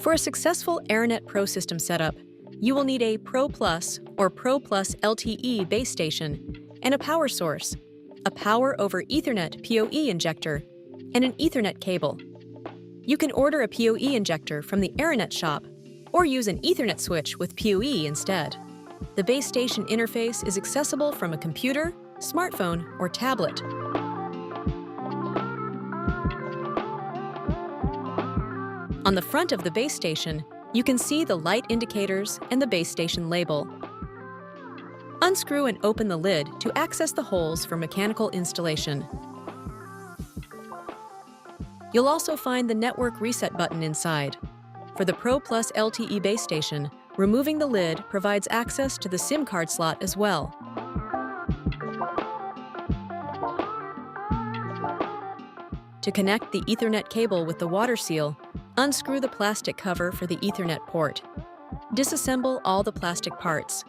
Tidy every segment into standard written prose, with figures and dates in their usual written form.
For a successful Aranet Pro system setup, you will need a Pro Plus or Pro Plus LTE base station and a power source, a Power over Ethernet PoE injector, and an Ethernet cable. You can order a PoE injector from the Aranet shop or use an Ethernet switch with PoE instead. The base station interface is accessible from a computer, smartphone, or tablet. On the front of the base station, you can see the light indicators and the base station label. Unscrew and open the lid to access the holes for mechanical installation. You'll also find the network reset button inside. For the Pro Plus LTE base station, removing the lid provides access to the SIM card slot as well. To connect the Ethernet cable with the water seal, unscrew the plastic cover for the Ethernet port. Disassemble all the plastic parts.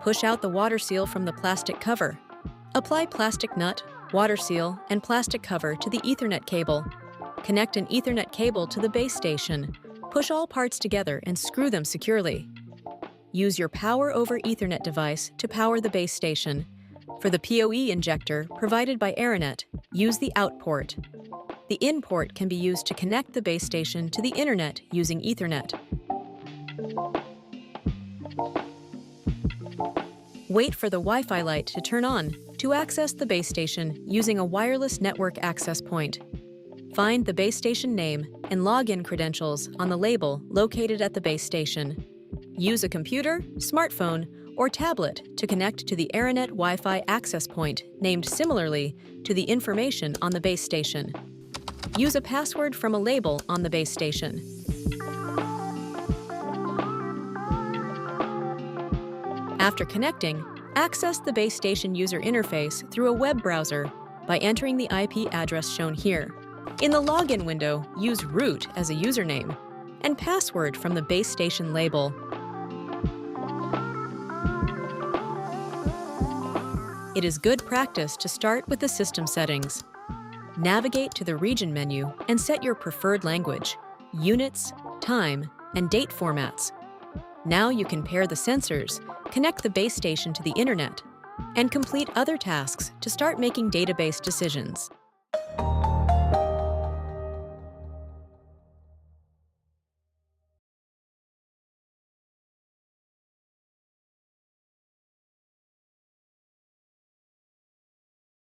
Push out the water seal from the plastic cover. Apply plastic nut, water seal, and plastic cover to the Ethernet cable. Connect an Ethernet cable to the base station. Push all parts together and screw them securely. Use your Power over Ethernet device to power the base station. For the PoE injector provided by Aranet, use the out port. The in port can be used to connect the base station to the internet using Ethernet. Wait for the Wi-Fi light to turn on to access the base station using a wireless network access point. Find the base station name and login credentials on the label located at the base station. Use a computer, smartphone, or tablet to connect to the Aranet Wi-Fi access point named similarly to the information on the base station. Use a password from a label on the base station. After connecting, access the base station user interface through a web browser by entering the IP address shown here. In the login window, use root as a username and password from the base station label. It is good practice to start with the system settings. Navigate to the region menu and set your preferred language, units, time, and date formats. Now you can pair the sensors, connect the base station to the internet, and complete other tasks to start making database decisions.